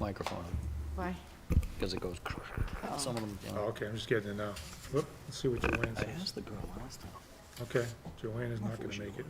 microphone, Why? because it goes, some of them, you know. Oh, okay, I'm just getting it now. Whoop, let's see what Joanne I says. asked the girl last time. Okay, Joanne is not gonna make it.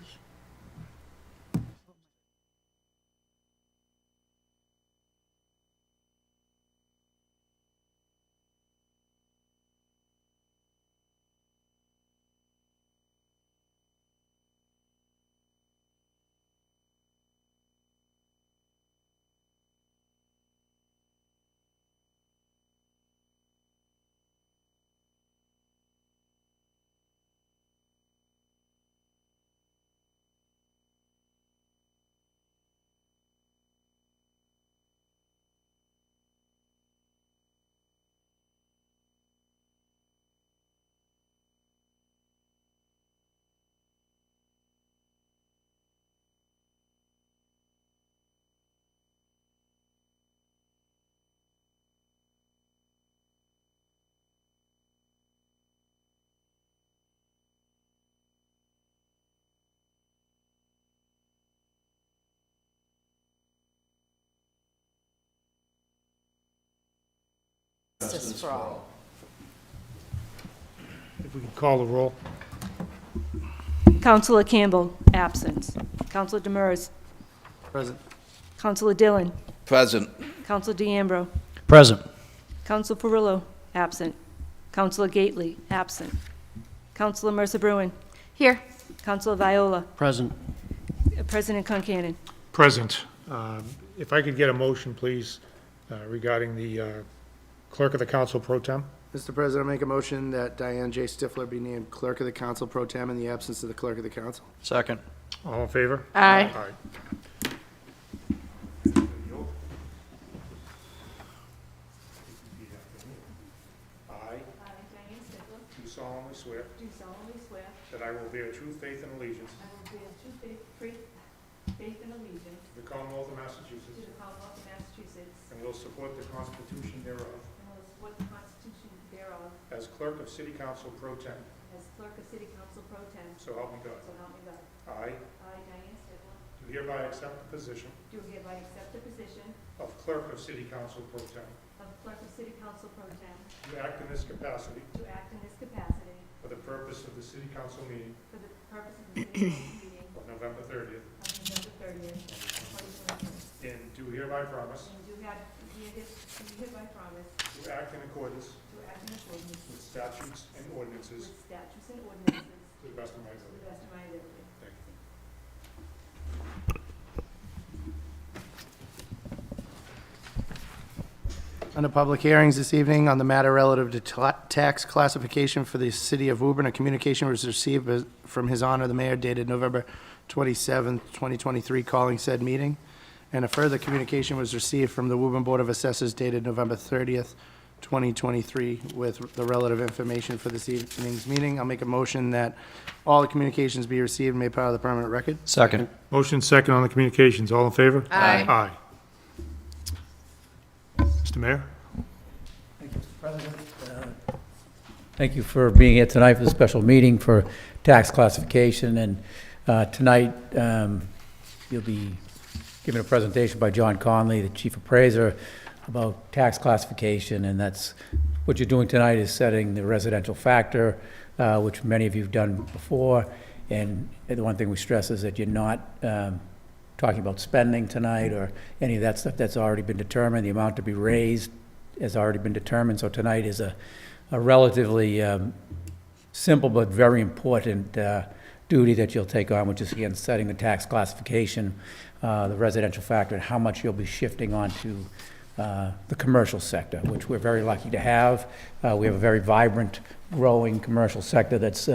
Justice for all. If we can call the roll. Councilor Campbell, absent. Councilor Demers. Present. Councilor Dillon. Present. Councilor DeAmbro. Present. Councilor Perillo, absent. Councilor Gately, absent. Councilor Mercer Bruin. Here. Councilor Viola. Present. President Concanon. Present. If I could get a motion, please, regarding the clerk of the council pro tem. Mr. President, I make a motion that Diane J. Stifler be named Clerk of the Council Pro Tem in the absence of the Clerk of the Council. Second. All in favor? Aye. Aye. I do solemnly swear Do solemnly swear that I will bear true faith and allegiance I will bear true faith and allegiance to the Commonwealth of to Massachusetts the Commonwealth of Massachusetts and will support the Constitution thereof and will support the Constitution thereof as Clerk of City Council pro tem. as Clerk of City Council Pro Tem. So help me God. So help me God. I I, Diane Stifler, do hereby accept the position do hereby accept the position of Clerk of City Council pro tem of Clerk of City Council Pro Tem to act in this capacity to act in this capacity for the purpose of the City Council meeting for the purpose of the city council meeting of November 30th, of November 30th, 2023. and do hereby promise And do hereby promise to act in accordance to act in accordance with statutes and ordinances with statutes and ordinances to the best of my to ability. the best of my ability. Thank you. Under public hearings this evening on the matter relative to tax classification for the city of Woburn, a communication was received from His Honor the Mayor dated November 27th, 2023, calling said meeting. And a further communication was received from the Woburn Board of Assessors dated November 30th, 2023, with the relative information for this evening's meeting. I'll make a motion that all the communications be received and made part of the permanent record. Second. Motion second on the communications. All in favor? Aye. Aye. Mr. Mayor? Thank you, Mr. President. Thank you for being here tonight for the special meeting for tax classification. And tonight, you'll be given a presentation by John Conley, the Chief Appraiser, about tax classification. And that's what you're doing tonight is setting the residential factor, which many of you have done before. And the one thing we stress is that you're not talking about spending tonight or any of that stuff. That's already been determined. The amount to be raised has already been determined. So tonight is a relatively simple but very important duty that you'll take on, which is, again, setting the tax classification, the residential factor, and how much you'll be shifting onto the commercial sector, which we're very lucky to have. We have a very vibrant, growing commercial sector that's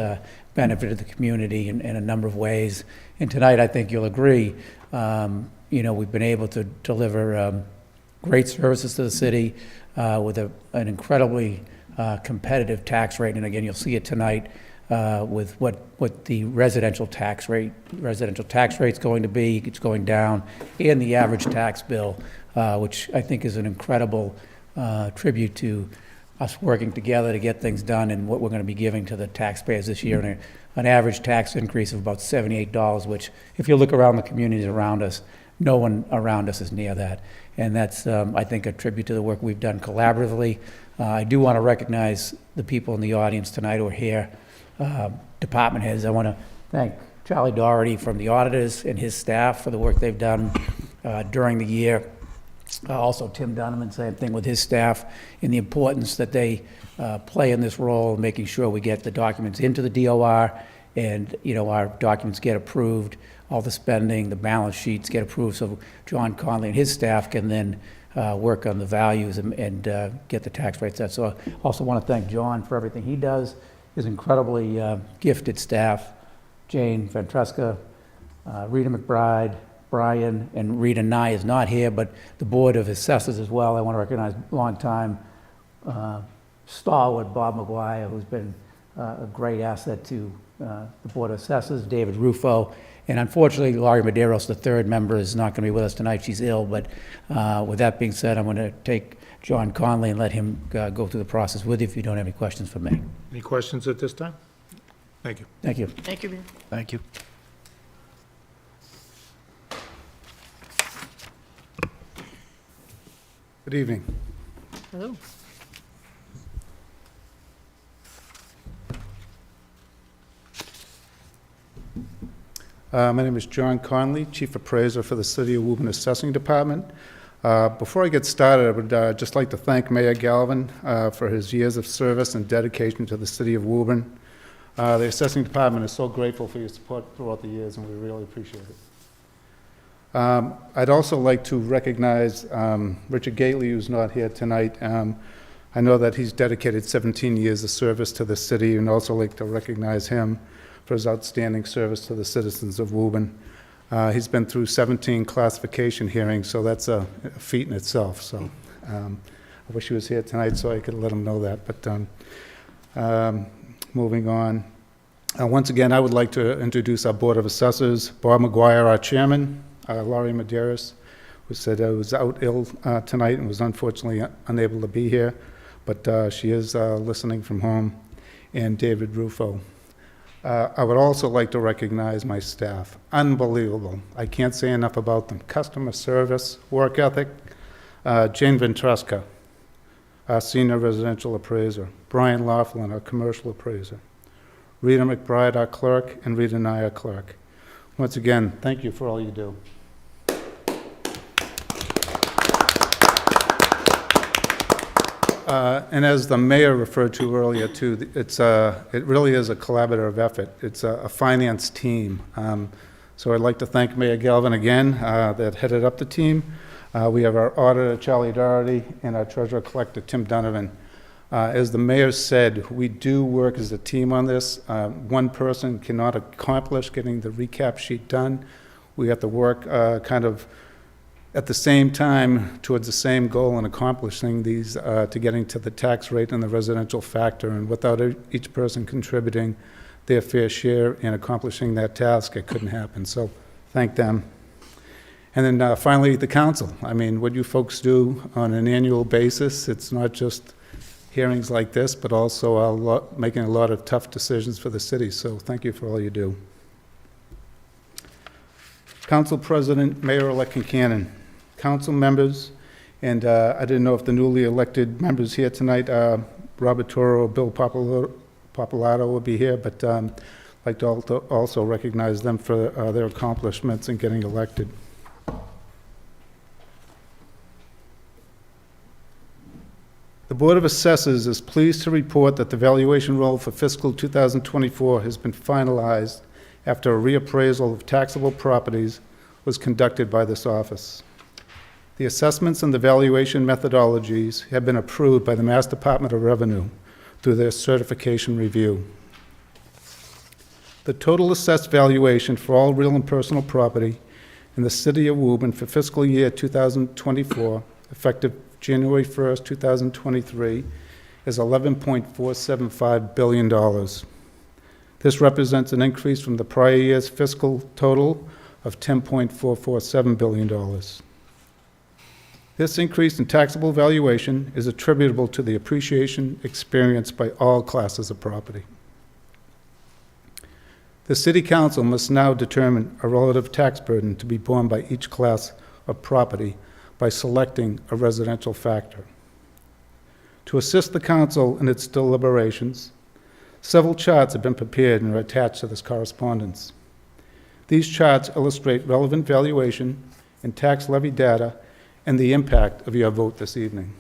benefited the community in a number of ways. And tonight, I think you'll agree, we've been able to deliver great services to the city with an incredibly competitive tax rate. And again, you'll see it tonight with what the residential tax rate's going to be. It's going down, and the average tax bill, which I think is an incredible tribute to us working together to get things done and what we're going to be giving to the taxpayers this year. And an average tax increase of about $78, which, if you look around the communities around us, no one around us is near that. And that's, I think, a tribute to the work we've done collaboratively. I do want to recognize the people in the audience tonight who are here, department heads. I want to thank Charlie Doherty from the auditors and his staff for the work they've done during the year. Also, Tim Donovan, same thing with his staff, and the importance that they play in this role, making sure we get the documents into the DOR and, our documents get approved, all the spending, the balance sheets get approved, so John Conley and his staff can then work on the values and get the tax rates set. So I also want to thank John for everything he does, his incredibly gifted staff, Jane Ventresca, Rita McBride, Brian, and Rita Nye is not here, but the Board of Assessors as well. I want to recognize longtime stalwart Bob McGuire, who's been a great asset to the Board of Assessors, David Rufo, and unfortunately, Laurie Medeiros, the third member, is not going to be with us tonight. She's ill, but with that being said, I'm going to take John Conley and let him go through the process with you if you don't have any questions for me. Any questions at this time? Thank you. Thank you. Thank you, Mayor. Thank you. Good evening. Hello. My name is John Conley, Chief Appraiser for the City of Woburn Assessing Department. Before I get started, I would just like to thank Mayor Galvin for his years of service and dedication to the City of Woburn. The Assessing Department is so grateful for your support throughout the years, and we really appreciate it. I'd also like to recognize Richard Gately, who's not here tonight. I know that he's dedicated 17 years of service to the city, and also like to recognize him for his outstanding service to the citizens of Woburn. He's been through 17 classification hearings, so that's a feat in itself. So I wish he was here tonight so I could let him know that. But moving on. Once again, I would like to introduce our Board of Assessors, Bob McGuire, our chairman, Laurie Medeiros, who said was out ill tonight and was unfortunately unable to be here, but she is listening from home, and David Rufo. I would also like to recognize my staff. Unbelievable. I can't say enough about them. Customer service, work ethic. Jane Ventresca, our senior residential appraiser. Brian Laughlin, our commercial appraiser. Rita McBride, our clerk, and Rita Nye, our clerk. Once again, thank you for all you do. And as the mayor referred to earlier too, it really is a collaborative effort. It's a finance team. So I'd like to thank Mayor Galvin again that headed up the team. We have our auditor, Charlie Doherty, and our treasurer collector, Tim Donovan. As the mayor said, we do work as a team on this. One person cannot accomplish getting the recap sheet done. We have to work kind of at the same time towards the same goal in accomplishing these to getting to the tax rate and the residential factor. And without each person contributing their fair share in accomplishing that task, it couldn't happen. So thank them. And then finally, the council. I mean, what you folks do on an annual basis, it's not just hearings like this, but also making a lot of tough decisions for the city. So thank you for all you do. Council President, Mayor-elect Concanon, council members, and I didn't know if the newly elected members here tonight, Robert Toro or Bill Popolato will be here, but I'd like to also recognize them for their accomplishments in getting elected. The Board of Assessors is pleased to report that the valuation roll for fiscal 2024 has been finalized after a reappraisal of taxable properties was conducted by this office. The assessments and the valuation methodologies have been approved by the Mass Department of Revenue through their certification review. The total assessed valuation for all real and personal property in the city of Woburn for fiscal year 2024, effective January 1st, 2023, is $11.475 billion. This represents an increase from the prior year's fiscal total of $10.447 billion. This increase in taxable valuation is attributable to the appreciation experienced by all classes of property. The City Council must now determine a relative tax burden to be borne by each class of property by selecting a residential factor. To assist the Council in its deliberations, several charts have been prepared and are attached to this correspondence. These charts illustrate relevant valuation and tax levy data and the impact of your vote this evening.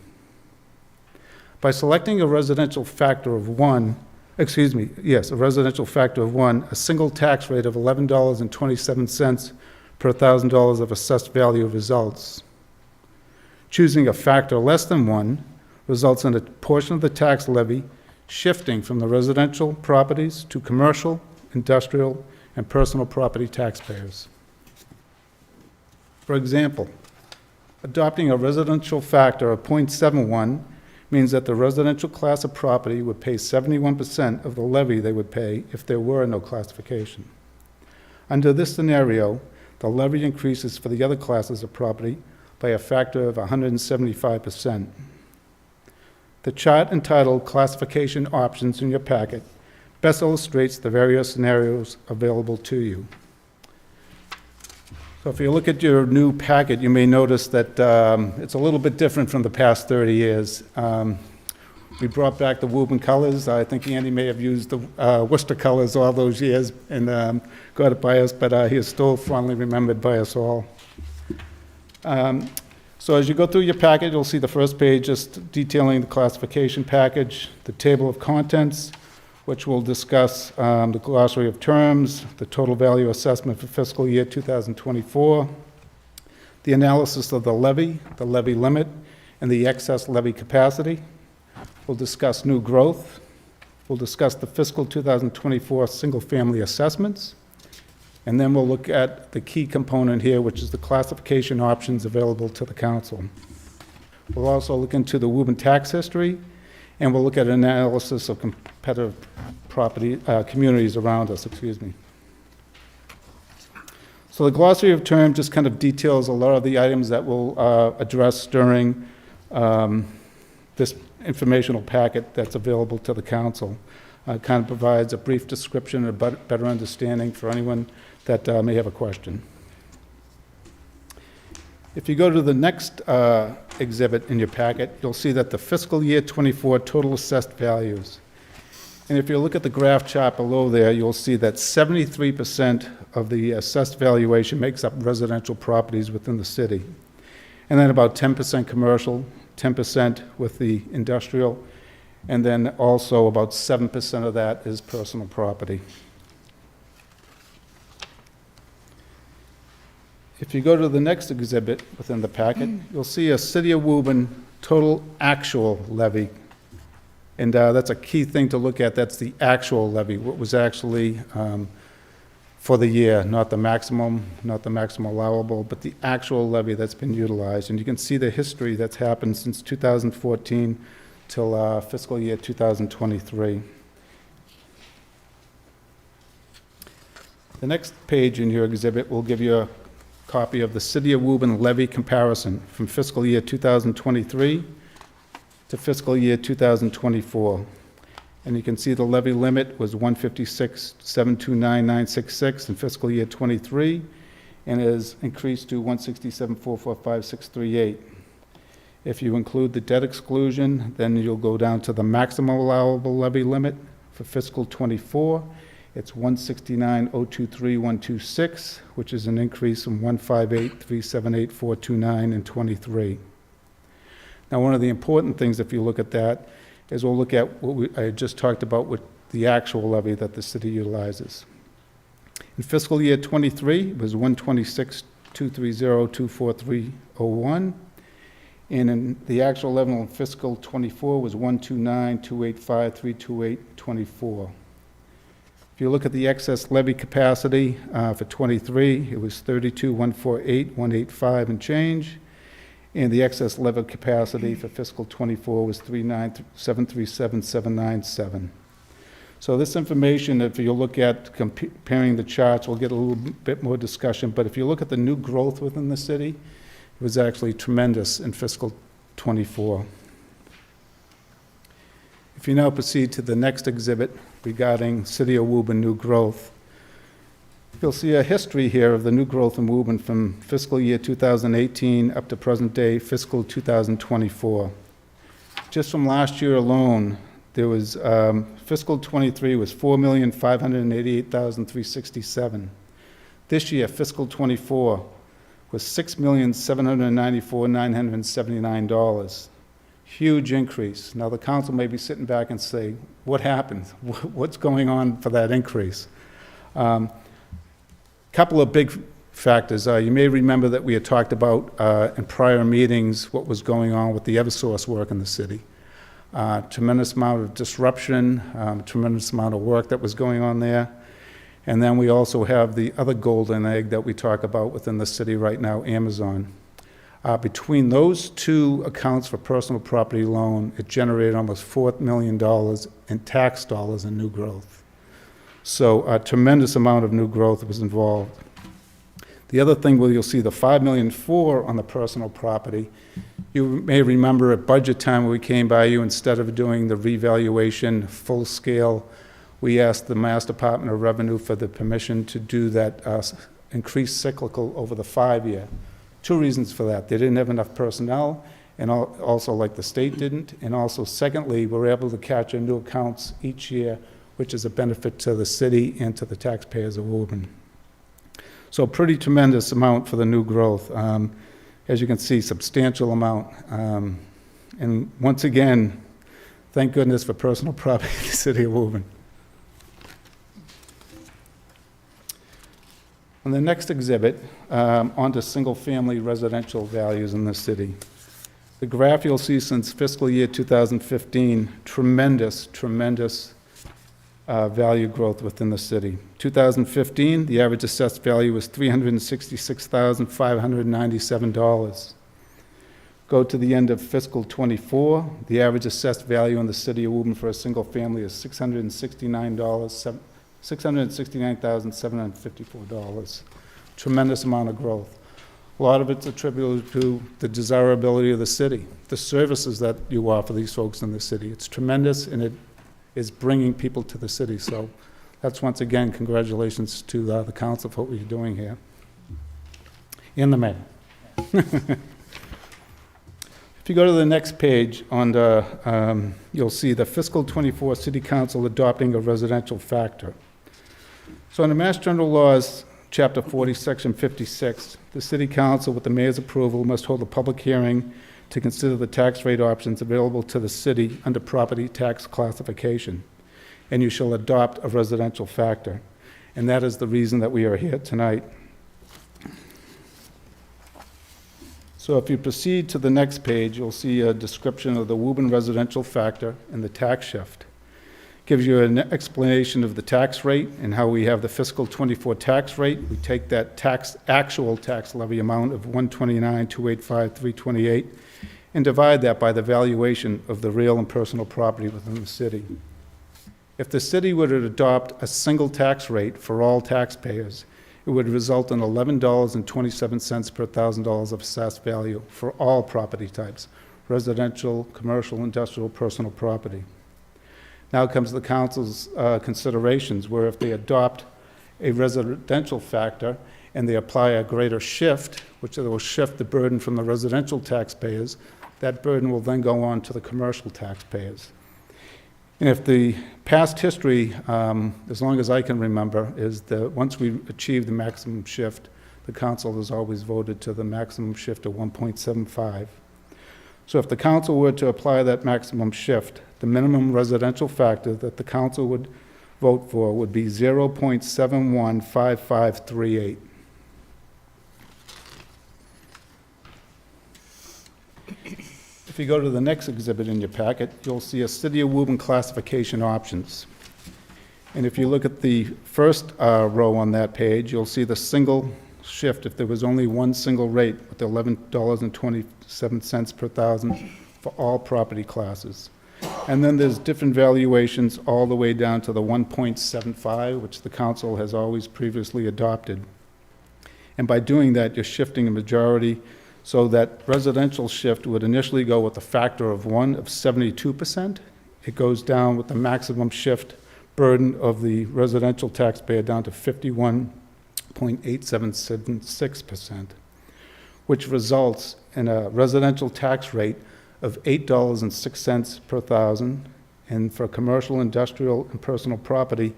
By selecting a residential factor of one, a residential factor of one, a single tax rate of $11.27 per $1,000 of assessed value results. Choosing a factor less than one results in a portion of the tax levy shifting from the residential properties to commercial, industrial, and personal property taxpayers. For example, adopting a residential factor of 0.71 means that the residential class of property would pay 71% of the levy they would pay if there were no classification. Under this scenario, the levy increases for the other classes of property by a factor of 175%. The chart entitled Classification Options in your packet best illustrates the various scenarios available to you. So if you look at your new packet, you may notice that it's a little bit different from the past 30 years. We brought back the Woburn colors. I think Andy may have used the Worcester colors all those years and got it by us, but he is still fondly remembered by us all. So as you go through your packet, you'll see the first page just detailing the classification package, the table of contents, which will discuss the glossary of terms, the total value assessment for fiscal year 2024, the analysis of the levy limit, and the excess levy capacity. We'll discuss new growth. We'll discuss the fiscal 2024 single-family assessments. And then we'll look at the key component here, which is the classification options available to the council. We'll also look into the Woburn tax history, and we'll look at an analysis of competitive property communities around us, So the glossary of terms just kind of details a lot of the items that we'll address during this informational packet that's available to the council. Kind of provides a brief description and a better understanding for anyone that may have a question. If you go to the next exhibit in your packet, you'll see that the fiscal year 24 total assessed values. And if you look at the graph chart below there, you'll see that 73% of the assessed valuation makes up residential properties within the city. And then about 10% commercial, 10% with the industrial, and then also about 7% of that is personal property. If you go to the next exhibit within the packet, you'll see a City of Woburn total actual levy. And that's a key thing to look at. That's the actual levy, what was actually for the year, not the maximum allowable, but the actual levy that's been utilized. And you can see the history that's happened since 2014 till fiscal year 2023. The next page in your exhibit will give you a copy of the City of Woburn levy comparison from fiscal year 2023 to fiscal year 2024. And you can see the levy limit was $156,729,966 in fiscal year 23 and is increased to $167,445,638. If you include the debt exclusion, then you'll go down to the maximum allowable levy limit for fiscal 24. It's $169,023,126, which is an increase from $158,378,429 in 23. Now, one of the important things, if you look at that, is we'll look at what I just talked about with the actual levy that the city utilizes. In fiscal year 23, it was $126,230,243.01. And in the actual level in fiscal 24 was $129,285,328.24. If you look at the excess levy capacity for 23, it was $32,148,185 and change. And the excess levy capacity for fiscal 24 was $3,973,797. So this information, if you look at comparing the charts, we'll get a little bit more discussion. But if you look at the new growth within the city, it was actually tremendous in fiscal 24. If you now proceed to the next exhibit regarding City of Woburn new growth, You'll see a history here of the new growth in Woburn from fiscal year 2018 up to present day fiscal 2024. Just from last year alone, there was, fiscal '23 was $4,588,367. This year, fiscal '24, was $6,794,979. Huge increase. Now, the council may be sitting back and say, what happened? What's going on for that increase? Couple of big factors. You may remember that we had talked about in prior meetings what was going on with the Eversource work in the city. Tremendous amount of disruption, tremendous amount of work that was going on there. And then we also have the other golden egg that we talk about within the city right now, Amazon. Between those two accounts for personal property loan, it generated almost $4 million in tax dollars in new growth. So a tremendous amount of new growth was involved. The other thing where you'll see the $5.4 million on the personal property, you may remember at budget time when we came by you, instead of doing the revaluation full scale, we asked the Mass Department of Revenue for the permission to do that increased cyclical over the 5-year. Two reasons for that. They didn't have enough personnel, and also like the state didn't. And also, secondly, we're able to capture new accounts each year, which is a benefit to the city and to the taxpayers of Woburn. So pretty tremendous amount for the new growth. As you can see, substantial amount. And once again, thank goodness for personal property in the city of Woburn. On the next exhibit, onto single-family residential values in the city. The graph you'll see since fiscal year 2015, tremendous value growth within the city. 2015, the average assessed value was $366,597. Go to the end of fiscal '24, the average assessed value in the city of Woburn for a single family is $669,754. Tremendous amount of growth. A lot of it's attributable to the desirability of the city, the services that you offer these folks in the city. It's tremendous, and it is bringing people to the city. So that's, once again, congratulations to the council for what you're doing here. And the mayor. If you go to the next page, on the, you'll see the fiscal '24 City Council adopting a residential factor. So under Mass General Laws, Chapter 40, Section 56, the City Council, with the mayor's approval, must hold a public hearing to consider the tax rate options available to the city under property tax classification, and you shall adopt a residential factor. And that is the reason that we are here tonight. So if you proceed to the next page, you'll see a description of the Woburn residential factor and the tax shift. Gives you an explanation of the tax rate and how we have the fiscal '24 tax rate. We take that actual tax levy amount of $129,285,328 and divide that by the valuation of the real and personal property within the city. If the city were to adopt a single tax rate for all taxpayers, it would result in $11.27 per $1,000 of assessed value for all property types: residential, commercial, industrial, personal property. Now comes the council's considerations, where if they adopt a residential factor and they apply a greater shift, which will shift the burden from the residential taxpayers, that burden will then go on to the commercial taxpayers. And if the past history, as long as I can remember, is that once we achieve the maximum shift, the council has always voted to the maximum shift of 1.75. So if the council were to apply that maximum shift, the minimum residential factor that the council would vote for would be 0.715538. If you go to the next exhibit in your packet, you'll see a City of Woburn classification options. And if you look at the first row on that page, you'll see the single shift if there was only one single rate with $11.27 per thousand for all property classes. And then there's different valuations all the way down to the 1.75, which the council has always previously adopted. And by doing that, you're shifting a majority, so that residential shift would initially go with a factor of 1 of 72%. It goes down with the maximum shift burden of the residential taxpayer down to 51 0.8776%, which results in a residential tax rate of $8.06 per thousand, and for commercial, industrial, and personal property,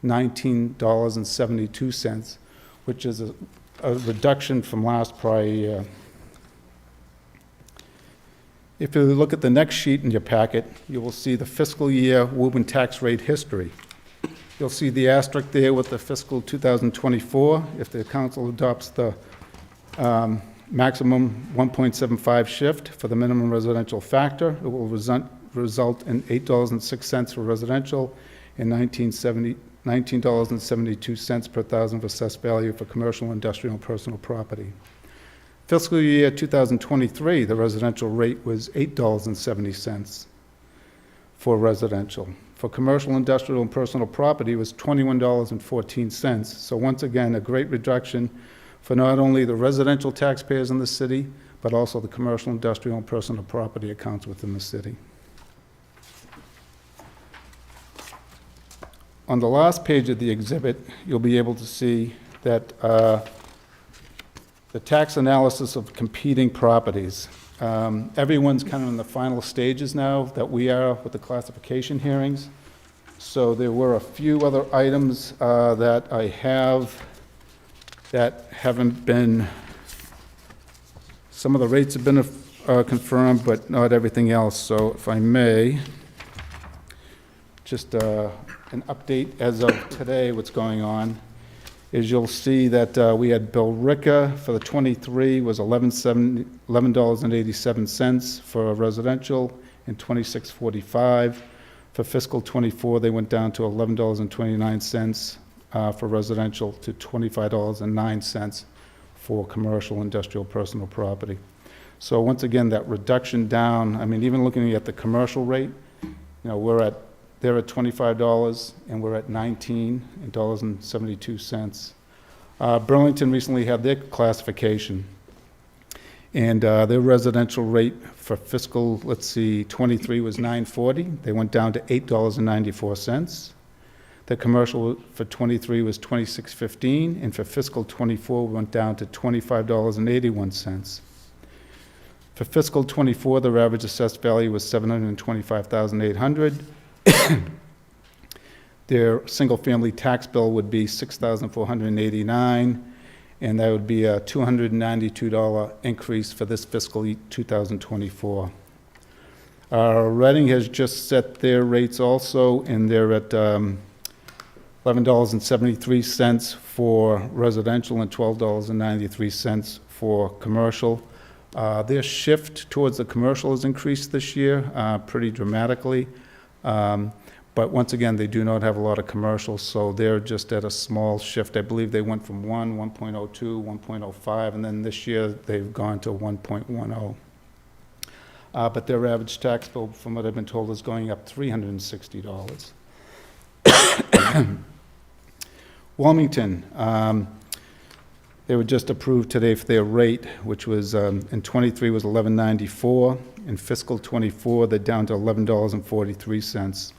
$19.72, which is a reduction from last prior year. If you look at the next sheet in your packet, you will see the fiscal year Woburn tax rate history. You'll see the asterisk there with the fiscal 2024. If the council adopts the maximum 1.75 shift for the minimum residential factor, it will result in $8.06 for residential and $19.72 per thousand for assessed value for commercial, industrial, and personal property. Fiscal year 2023, the residential rate was $8.70 for residential. For commercial, industrial, and personal property, it was $21.14. So once again, a great reduction for not only the residential taxpayers in the city, but also the commercial, industrial, and personal property accounts within the city. On the last page of the exhibit, you'll be able to see that the tax analysis of competing properties. Everyone's kind of in the final stages now that we are with the classification hearings. So there were a few other items that I have that haven't been, some of the rates have been confirmed, but not everything else. So if I may, just an update as of today, what's going on is you'll see that we had Billerica for the 23 was $11.87 for residential and $26.45. For fiscal 24, they went down to $11.29 for residential to $25.09 for commercial, industrial, personal property. So once again, that reduction down, I mean, even looking at the commercial rate, you know, they're at $25 and we're at $19.72. Burlington recently had their classification, and their residential rate for fiscal, 23 was $9.40. They went down to $8.94. The commercial for 23 was $26.15, and for fiscal 24 went down to $25.81. For fiscal 24, their average assessed value was $725,800. Their single-family tax bill would be $6,489, and that would be a $292 increase for this fiscal 2024. Reading has just set their rates also, and they're at $11.73 for residential and $12.93 for commercial. Their shift towards the commercial has increased this year pretty dramatically. But once again, they do not have a lot of commercials, so they're just at a small shift. I believe they went from 1.02, 1.05, and then this year they've gone to 1.10. But their average tax bill, from what I've been told, is going up $360. Wilmington, they were just approved today for their rate, which was in 23 was $11.94. In fiscal 24, they're down to $11.43.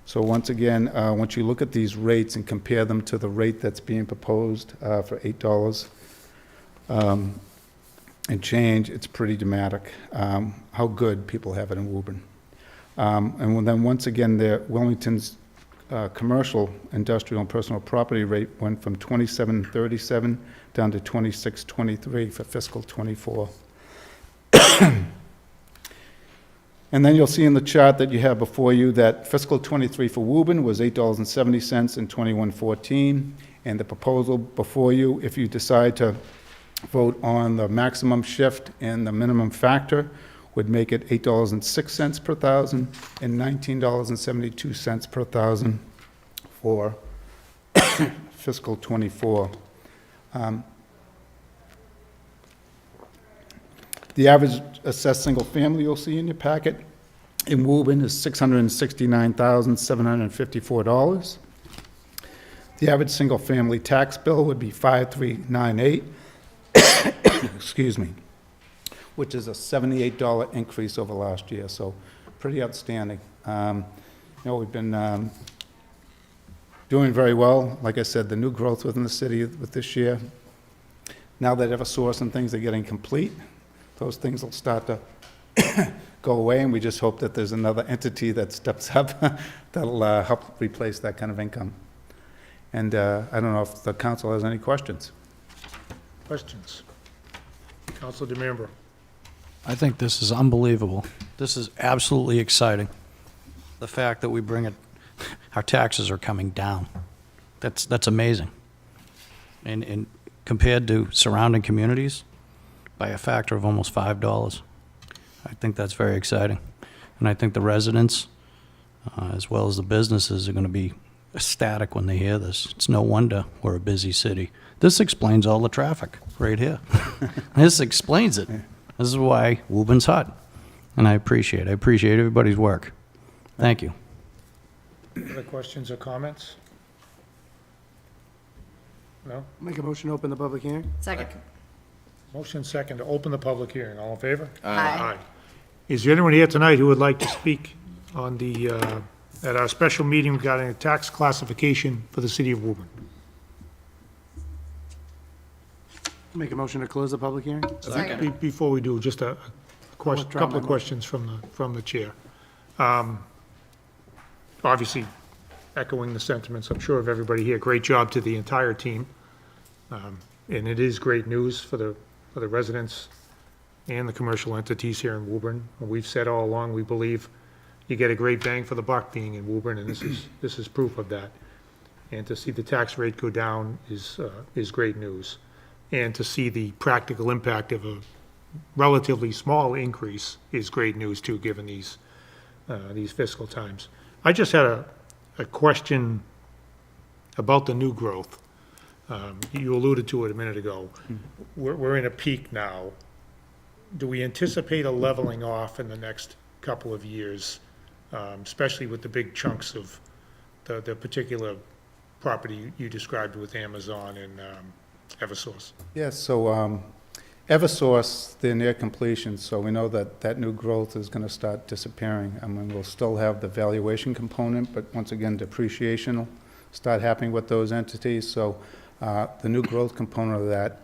So once again, once you look at these rates and compare them to the rate that's being proposed for $8 and change, it's pretty dramatic how good people have it in Woburn. And then once again, Wilmington's commercial, industrial, and personal property rate went from $27.37 down to $26.23 for fiscal 24. And then you'll see in the chart that you have before you that fiscal 23 for Woburn was $8.70 and $21.14, and the proposal before you, if you decide to vote on the maximum shift and the minimum factor, would make it $8.06 per thousand and $19.72 per thousand for fiscal 24. The average assessed single family you'll see in your packet in Woburn is $669,754. The average single family tax bill would be $5,398, excuse me, which is a $78 increase over last year, so pretty outstanding. You know, we've been doing very well. Like I said, the new growth within the city with this year, now that Eversource and things are getting complete, those things will start to go away, and we just hope that there's another entity that steps up that'll help replace that kind of income. And I don't know if the council has any questions. Questions? Council DeMambro. I think this is unbelievable. This is absolutely exciting. The fact that we bring it, our taxes are coming down. That's amazing. And compared to surrounding communities, by a factor of almost $5. I think that's very exciting. And I think the residents, as well as the businesses, are going to be ecstatic when they hear this. It's no wonder we're a busy city. This explains all the traffic right here. This explains it. This is why Woburn's hot. And I appreciate everybody's work. Thank you. Other questions or comments? No? Make a motion to open the public hearing? Second. Motion second to open the public hearing. All in favor? Aye. Is there anyone here tonight who would like to speak on the, at our special meeting regarding the tax classification for the city of Woburn? Make a motion to close the public hearing? Second. Before we do, just a couple of questions from the chair. Obviously, echoing the sentiments, I'm sure, of everybody here, great job to the entire team. And it is great news for the residents and the commercial entities here in Woburn. We've said all along, we believe you get a great bang for the buck being in Woburn, and this is proof of that. And to see the tax rate go down is great news. And to see the practical impact of a relatively small increase is great news too, given these fiscal times. I just had a question about the new growth. You alluded to it a minute ago. We're in a peak now. Do we anticipate a leveling off in the next couple of years, especially with the big chunks of the particular property you described with Amazon and Eversource? Yes, so Eversource, they're near completion, so we know that that new growth is going to start disappearing. I mean, we'll still have the valuation component, but once again, depreciation will start happening with those entities. So the new growth component of that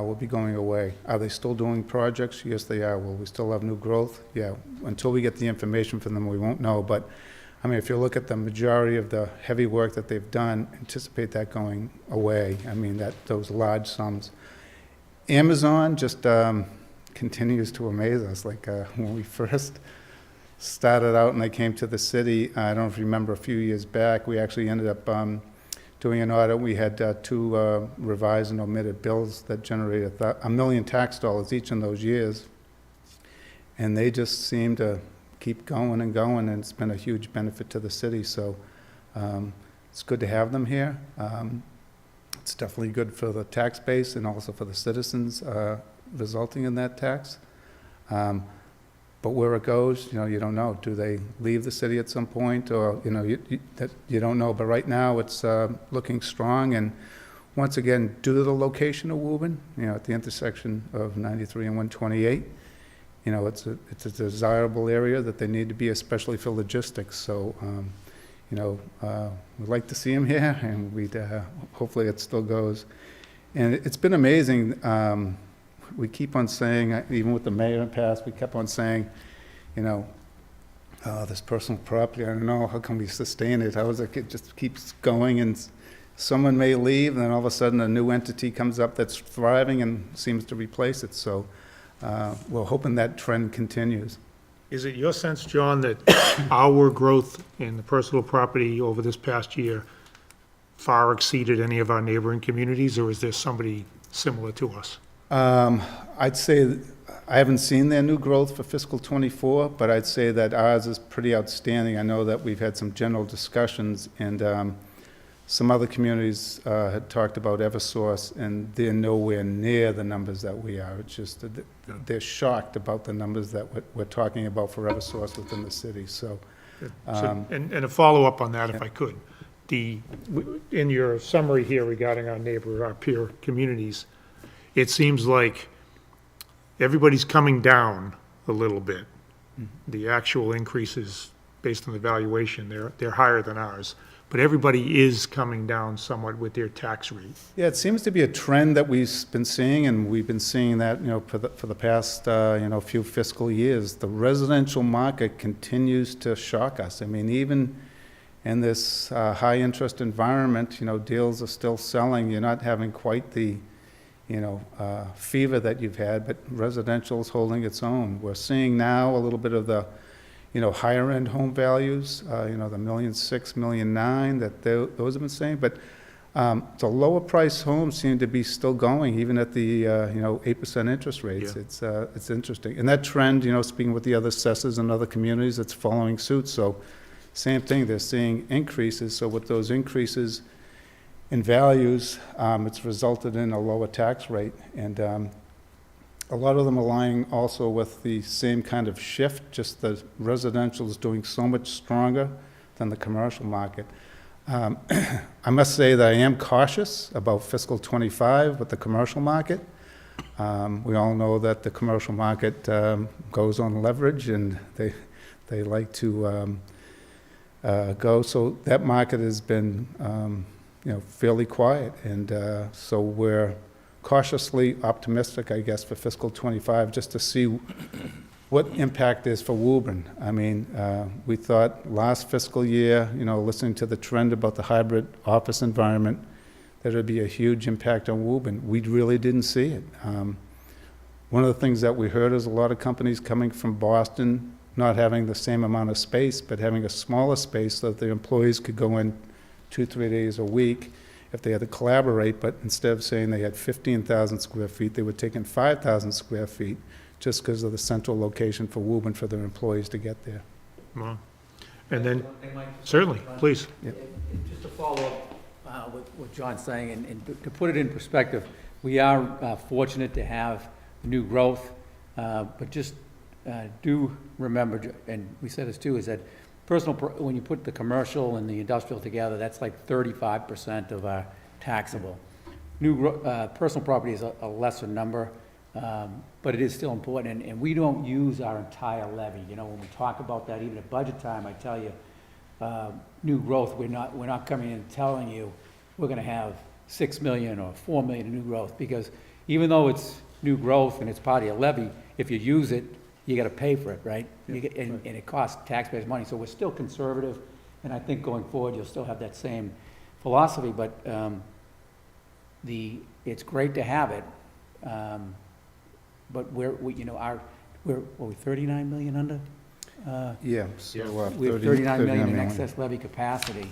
will be going away. Are they still doing projects? Yes, they are. Will we still have new growth? Yeah. Until we get the information from them, we won't know. But I mean, if you look at the majority of the heavy work that they've done, anticipate that going away. I mean, those large sums. Amazon just continues to amaze us. Like when we first started out and they came to the city, I don't know if you remember a few years back, we actually ended up doing an audit. We had two revised and omitted bills that generated $1 million tax dollars each in those years. And they just seem to keep going and going, and it's been a huge benefit to the city. So it's good to have them here. It's definitely good for the tax base and also for the citizens resulting in that tax. But where it goes, you don't know. Do they leave the city at some point, or you don't know. But right now, it's looking strong. And once again, due to the location of Woburn, at the intersection of 93 and 128, it's a desirable area that they need to be, especially for logistics. So, we'd like to see them here, and we'd hopefully it still goes. And it's been amazing. We keep on saying, even with the mayor in the past, we kept on saying, this personal property, I don't know, how can we sustain it? How is it? It just keeps going, and someone may leave, and then all of a sudden a new entity comes up that's thriving and seems to replace it. So we're hoping that trend continues. Is it your sense, John, that our growth in the personal property over this past year far exceeded any of our neighboring communities, or is there somebody similar to us? I'd say I haven't seen their new growth for fiscal '24, but I'd say that ours is pretty outstanding. I know that we've had some general discussions, and some other communities had talked about Eversource, and they're nowhere near the numbers that we are. It's just that they're shocked about the numbers that we're talking about for Eversource within the city. So, And a follow-up on that, if I could. In your summary here regarding our peer communities, it seems like everybody's coming down a little bit. The actual increases, based on the valuation, they're higher than ours. but everybody is coming down somewhat with their tax rate. Yeah, it seems to be a trend that we've been seeing, and we've been seeing that, for the past, few fiscal years. The residential market continues to shock us. I mean, even in this high-interest environment, deals are still selling. You're not having quite the, fever that you've had, but residential is holding its own. We're seeing now a little bit of the, higher-end home values, the $1.6 million, $1.9 million, that those have been saying. But the lower-priced homes seem to be still going, even at the, 8% interest rates. Yeah. It's interesting. And that trend, speaking with the other assessors and other communities, it's following suit. So same thing, they're seeing increases. So with those increases in values, it's resulted in a lower tax rate. And a lot of them are lying also with the same kind of shift, just the residential is doing so much stronger than the commercial market. I must say that I am cautious about fiscal '25 with the commercial market. We all know that the commercial market goes on leverage, and they like to go. So that market has been, fairly quiet, and so we're cautiously optimistic, I guess, for fiscal '25, just to see what impact is for Woburn. I mean, we thought last fiscal year, listening to the trend about the hybrid office environment, that it would be a huge impact on Woburn. We really didn't see it. One of the things that we heard is a lot of companies coming from Boston not having the same amount of space, but having a smaller space so that their employees could go in 2-3 days a week if they had to collaborate, but instead of saying they had 15,000 square feet, they were taking 5,000 square feet just because of the central location for Woburn for their employees to get there. Wow. And then, certainly, please. Just to follow up with what John's saying, and to put it in perspective, we are fortunate to have new growth, but just do remember, and we said this too, is that when you put the commercial and the industrial together, that's like 35% of our taxable. Personal property is a lesser number, but it is still important, and we don't use our entire levy. When we talk about that, even at budget time, I tell you, new growth, we're not coming in and telling you we're gonna have 6 million or 4 million in new growth, because even though it's new growth and it's part of your levy, if you use it, you gotta pay for it, right? And it costs taxpayers money, so we're still conservative, and I think going forward, you'll still have that same philosophy, but it's great to have it, but we're 39 million under? Yeah, so We have 39 million in excess levy capacity,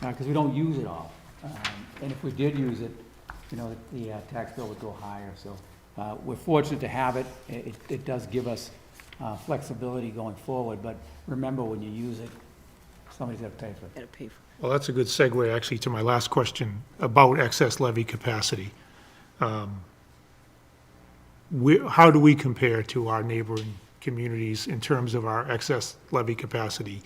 because we don't use it all. And if we did use it, the tax bill would go higher, so we're fortunate to have it. It does give us flexibility going forward, but remember, when you use it, somebody's got to pay for it. Gotta pay for Well, that's a good segue, actually, to my last question about excess levy capacity. How do we compare to our neighboring communities in terms of our excess levy capacity?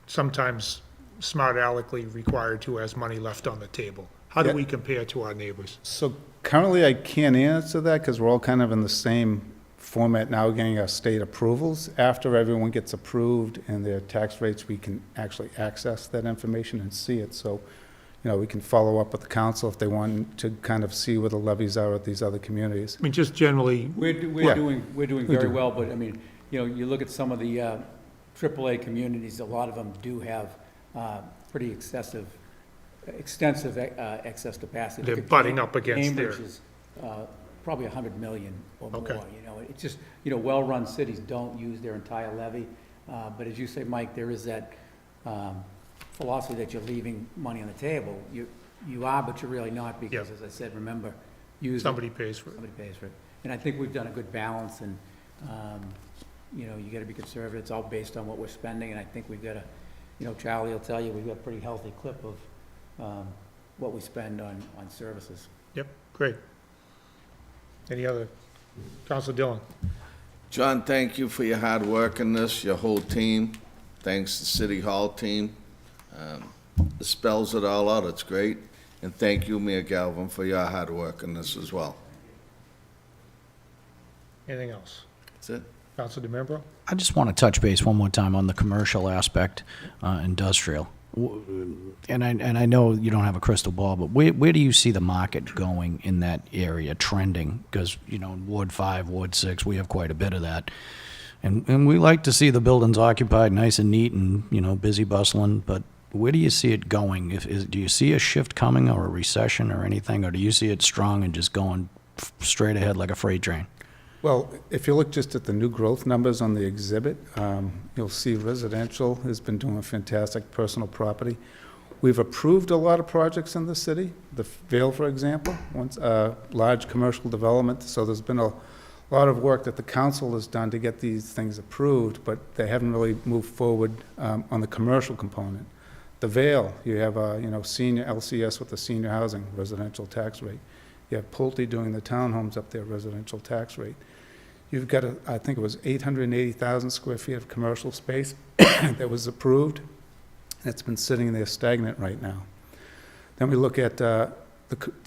Sometimes smart aleckly required to has money left on the table. How do we compare to our neighbors? So currently, I can't answer that because we're all kind of in the same format now, getting our state approvals. After everyone gets approved and their tax rates, we can actually access that information and see it. So, we can follow up with the council if they want to kind of see where the levies are at these other communities. I mean, just generally, We're doing very well, but I mean, you look at some of the AAA communities, a lot of them do have pretty extensive excess capacity. they're butting up against their, Cambridge is probably 100 million or more. Okay. It's just, well-run cities don't use their entire levy. But as you say, Mike, there is that philosophy that you're leaving money on the table. You are, but you're really not, because, as I said, remember, somebody pays for it. somebody pays for it. And I think we've done a good balance, and, you gotta be conservative. It's all based on what we're spending, and I think we've got Charlie will tell you, we've got a pretty healthy clip of what we spend on services. Yep, great. Any other? Councilor Dillon? John, thank you for your hard work in this, your whole team. Thanks to City Hall team. It spells it all out, it's great. And thank you, Mayor Galvin, for your hard work in this as well. Anything else? That's it. Councilor DeMembro? I just want to touch base one more time on the commercial aspect, industrial. and I know you don't have a crystal ball, but where do you see the market going in that area trending? Because, you know, in Ward 5, Ward 6, we have quite a bit of that. And we like to see the buildings occupied, nice and neat and, you know, busy bustling, but where do you see it going? Do you see a shift coming or a recession or anything, or do you see it strong and just going straight ahead like a freight train? Well, if you look just at the new growth numbers on the exhibit, you'll see residential has been doing fantastic, personal property. We've approved a lot of projects in the city, the Vale, for example, large commercial development, so there's been a lot of work that the council has done to get these things approved, but they haven't really moved forward on the commercial component. The Vale, you have senior LCS with the senior housing residential tax rate. You have Pulte doing the townhomes up there, residential tax rate. You've got, I think it was 880,000 square feet of commercial space that was approved. It's been sitting there stagnant right now. Then we look at the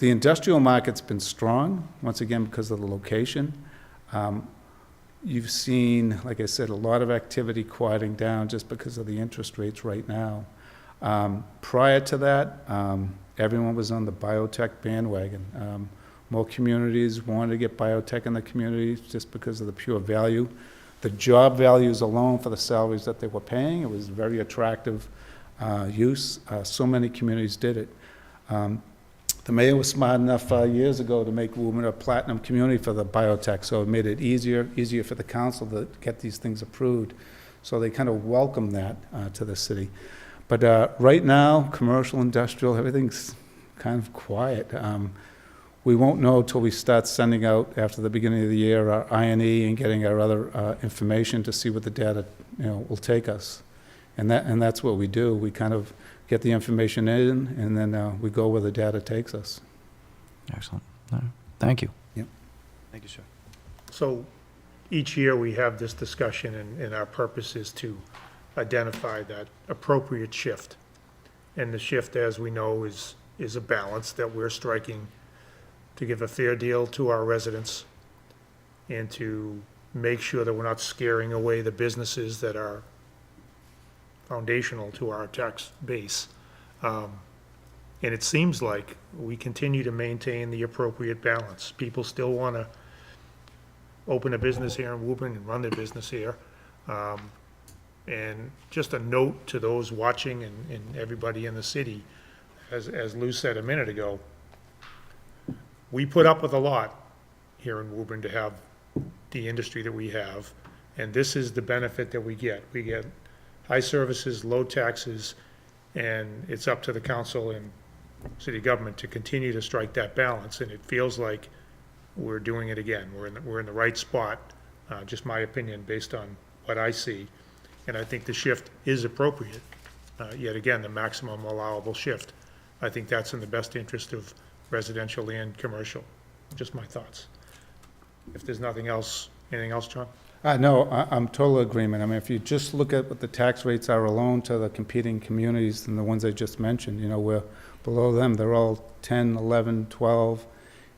industrial market's been strong, once again, because of the location. You've seen, like I said, a lot of activity quieting down just because of the interest rates right now. Prior to that, everyone was on the biotech bandwagon. More communities wanted to get biotech in the communities just because of the pure value. The job values alone for the salaries that they were paying, it was very attractive use. So many communities did it. The mayor was smart enough years ago to make Woburn a platinum community for the biotech, so it made it easier for the council to get these things approved. So they kind of welcomed that to the city. But right now, commercial, industrial, everything's kind of quiet. We won't know until we start sending out, after the beginning of the year, our I&E and getting our other information to see what the data, will take us. And that's what we do. We kind of get the information in, and then we go where the data takes us. Excellent. All right. Thank you. Yep. Thank you, sir. So each year we have this discussion, and our purpose is to identify that appropriate shift. And the shift, as we know, is a balance that we're striking to give a fair deal to our residents and to make sure that we're not scaring away the businesses that are foundational to our tax base. And it seems like we continue to maintain the appropriate balance. People still want to open a business here in Woburn and run their business here. And just a note to those watching and everybody in the city, as Lou said a minute ago, we put up with a lot here in Woburn to have the industry that we have, and this is the benefit that we get. We get high services, low taxes, and it's up to the council and city government to continue to strike that balance, and it feels like we're doing it again. We're in the right spot, just my opinion based on what I see, and I think the shift is appropriate. Yet again, the maximum allowable shift. I think that's in the best interest of residential and commercial. Just my thoughts. If there's nothing else, anything else, John? No, I'm total agreement. I mean, if you just look at what the tax rates are alone to the competing communities and the ones I just mentioned, we're below them. They're all 10, 11, 12,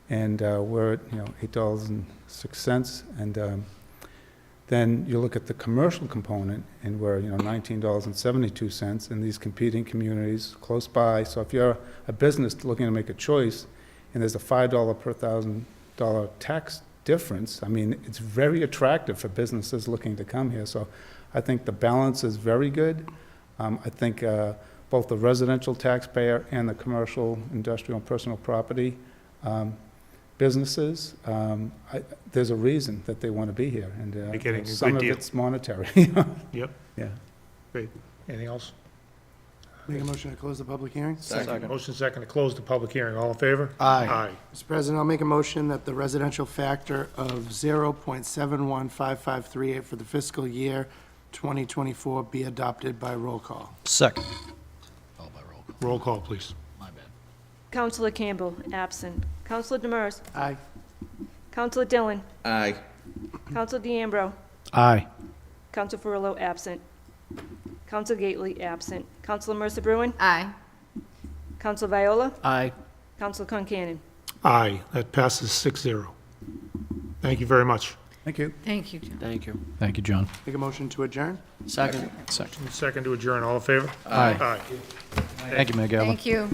and we're at, $8.06. And then you look at the commercial component, and we're, $19.72 in these competing communities close by. So if you're a business looking to make a choice, and there's a $5 per $1,000 tax difference, I mean, it's very attractive for businesses looking to come here. So I think the balance is very good. I think both the residential taxpayer and the commercial, industrial, and personal property businesses, there's a reason that they want to be here. And They're getting a some good of deal. it's monetary. Yep. Yeah. Great. Anything else? Make a motion to close the public hearing? Motion second to close the public hearing. All in favor? Aye. Aye. Mr. President, I'll make a motion that the residential factor of 0.715538 for the fiscal year 2024 be adopted by roll call. Second. Oh, by roll call. Roll call, please. My bad. Counselor Campbell, absent. Counselor Demers. Aye. Counselor Dillon. Aye. Counselor DeAmbro. Aye. Counselor Ferrullo, absent. Counselor Gately, absent. Counselor Mercer Bruin. Aye. Counselor Viola. Aye. Counselor Concanon. Aye. That passes 6-0. Thank you very much. Thank you. Thank you, John. Thank you. Thank you, John. Make a motion to adjourn? Second. Second to adjourn, all in favor? Aye. Aye. Thank you, Mayor Galvin. Thank you.